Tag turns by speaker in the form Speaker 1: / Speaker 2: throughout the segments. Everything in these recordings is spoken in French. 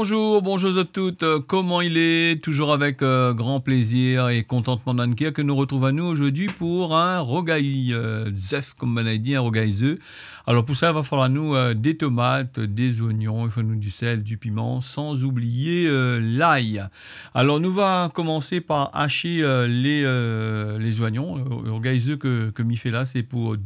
Speaker 1: Bonjour, bonjour à toutes. Comment il est? Toujours avec grand plaisir et contentement d'Anker que nous retrouvons à nous aujourd'hui pour un rogaï zef, comme on a dit, un rogaï zeu. Alors pour ça, il va falloir nous des tomates, des oignons, il faut nous du sel, du piment, sans oublier l'ail. Alors nous va commencer par hacher les oignons. Le rogaï zeu que m'y fait là, c'est pour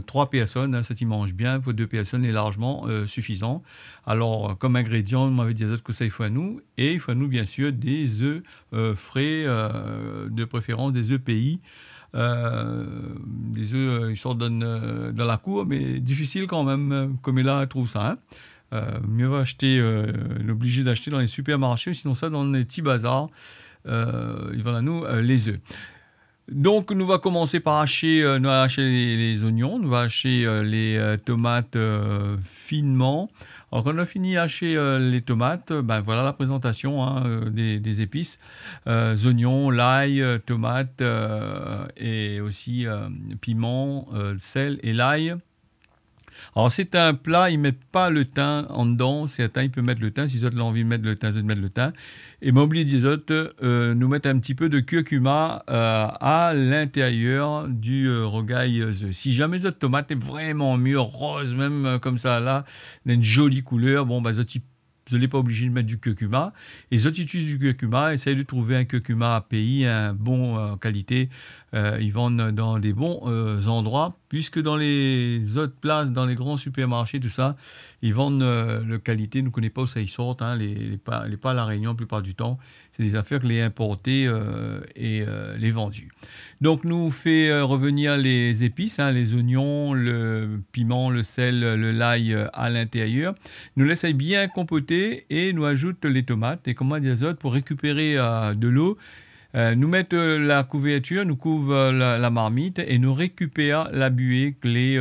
Speaker 1: 3 personnes, hein, ça t'y mange bien, pour 2 personnes est largement suffisant. Alors, comme ingrédient, on m'avait dit que ça, il faut à nous. Et il faut à nous, bien sûr, des œufs frais, de préférence des œufs pays. Des œufs, ils sortent dans la cour, mais difficile quand même, comme il a trouve ça. Hein. Mieux va acheter, l'obligé d'acheter dans les supermarchés, sinon ça, dans les petits bazars, ils vendent à nous les œufs. Donc, nous va commencer par hacher, nous va hacher les oignons, nous va hacher les tomates finement. Alors, quand on a fini hacher les tomates, ben voilà la présentation hein, des épices. Oignons, l'ail, tomates et aussi piment, sel et l'ail. Alors, c'est un plat, ils ne mettent pas le thym en dedans. Certains, ils peuvent mettre le thym. Si ils ont envie de mettre le thym, ils mettent le thym. Et m'oubliez des autres, nous mettre un petit peu de curcuma à l'intérieur du rogaï. Si jamais votre tomate est vraiment mûre, rose, même comme ça, là, une jolie couleur, bon, bah, vous n'êtes pas obligé de mettre du curcuma. Et si vous utilisez du curcuma, essayez de trouver un curcuma à pays, un bon qualité. Ils vendent dans des bons endroits, puisque dans les autres places, dans les grands supermarchés, tout ça, ils vendent de qualité. Nous ne connaissons pas où ça y sort, hein, les pas à La Réunion la plupart du temps. C'est des affaires que les importés et les vendus. Donc, nous fait revenir les épices, hein, les oignons, le piment, le sel, le l'ail à l'intérieur. Nous laisse bien compoter et nous ajoute les tomates et comment dire pour récupérer de l'eau. Nous mettons la couverture, nous couvre la marmite et nous récupérons la buée clé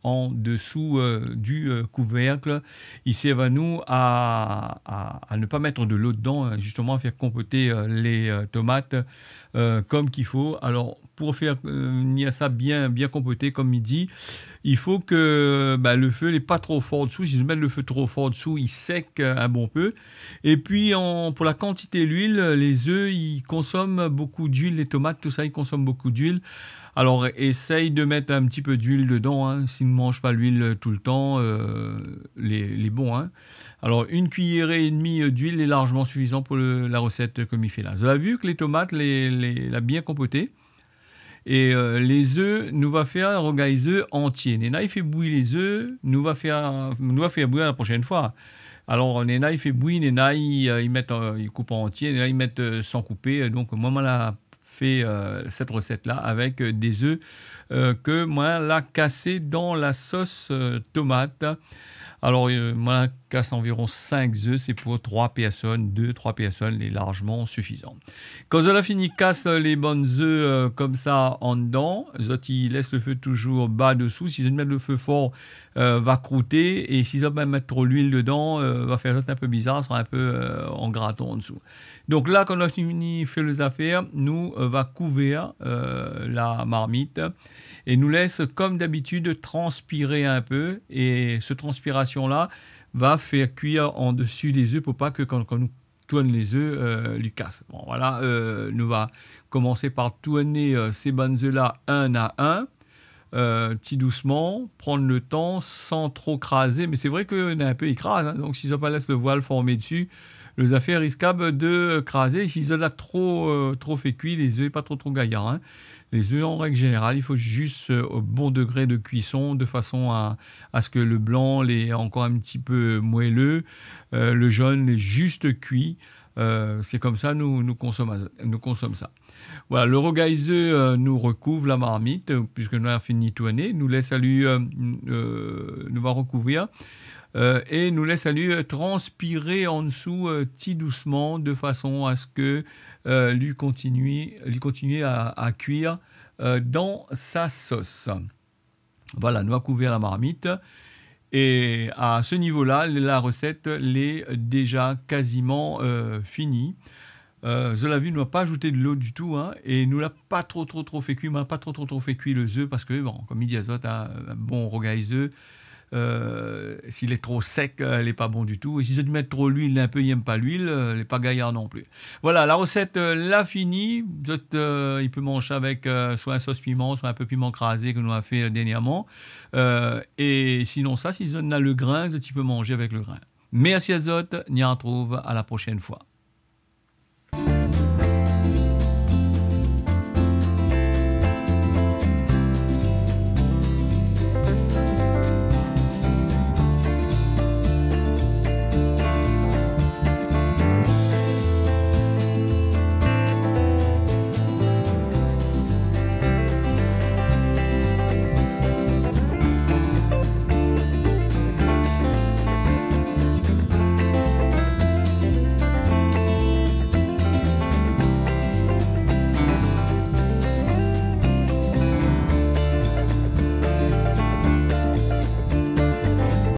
Speaker 1: en dessous du couvercle. Ici, va nous à ne pas mettre de l'eau dedans, justement à faire compoter les tomates comme qu'il faut. Alors, pour faire ça bien compoté, comme il dit, il faut que le feu n'est pas trop fort dessous. Si je mets le feu trop fort dessous, il sec un bon peu. Et puis, pour la quantité d'huile, les œufs, ils consomment beaucoup d'huile. Les tomates, tout ça, ils consomment beaucoup d'huile. Alors, essaye de mettre un petit peu d'huile dedans. Hein, s'ils ne mangent pas l'huile tout le temps, les bons. Hein. Alors, 1,5 cuillère d'huile est largement suffisant pour la recette comme il fait là. Vous avez vu que les tomates, l'a bien compoté. Et les œufs, nous va faire un rogaï œufs entier. Néna, il fait bouillir les œufs, nous va faire bouillir la prochaine fois. Alors, Néna, il fait bouillir, Néna, il coupe en entier, Néna, il met sans couper. Donc, moi, je l'ai fait cette recette-là avec des œufs que moi, je l'ai cassé dans la sauce tomate. Alors, moi, je casse environ 5 œufs, c'est pour 3 personnes, 2-3 personnes, est largement suffisant. Quand vous avez fini, casse les bonnes œufs comme ça en dedans. Ils laissent le feu toujours bas dessous. Si vous mettez le feu fort, va croûter. Et si vous mettre trop l'huile dedans, va faire un peu bizarre, sera un peu en gratton en dessous. Donc là, quand on a fini fait les affaires, nous va couvrir la marmite et nous laisse, comme d'habitude, transpirer un peu. Et cette transpiration-là va faire cuire en dessus des œufs pour pas que quand nous tourne les œufs, lui casse. Bon, voilà, nous va commencer par tourner ces bonnes œufs-là un à un, petit doucement, prendre le temps sans trop craser. Mais c'est vrai qu'on est un peu écrasé, hein, donc si on pas laisse le voile former dessus, les affaires risquables de craser. Si on a trop fait cuire, les œufs, pas trop gaillards. Hein. Les œufs, en règle générale, il faut juste au bon degré de cuisson, de façon à ce que le blanc est encore un petit peu moelleux, le jaune est juste cuit. C'est comme ça, nous consommons ça. Voilà, le rogaï nous recouvre la marmite, puisque nous avons fini de tourner, nous laisse à lui, nous va recouvrir. Et nous laisse à lui transpirer en dessous petit doucement de façon à ce que lui continuer à cuire dans sa sauce. Voilà, nous avons couvert la marmite et à ce niveau-là, la recette est déjà quasiment finie. Je l'ai vu, nous n'a pas ajouté de l'eau du tout hein, et nous l'a pas trop fait cuire, pas trop fait cuire les œufs parce que bon, comme il dit Azot, un bon rogaï œufs, S'il est trop sec, il n'est pas bon du tout. Et si vous mettez trop l'huile, un peu, il n'aime pas l'huile, il n'est pas gaillard non plus. Voilà, la recette l'a finie. Il peut manger avec soit un sauce piment, soit un peu piment crasé que nous avons fait dernièrement. Et sinon ça, si vous avez le grain, vous pouvez manger avec le grain. Merci à vous, on y retrouve à la prochaine fois.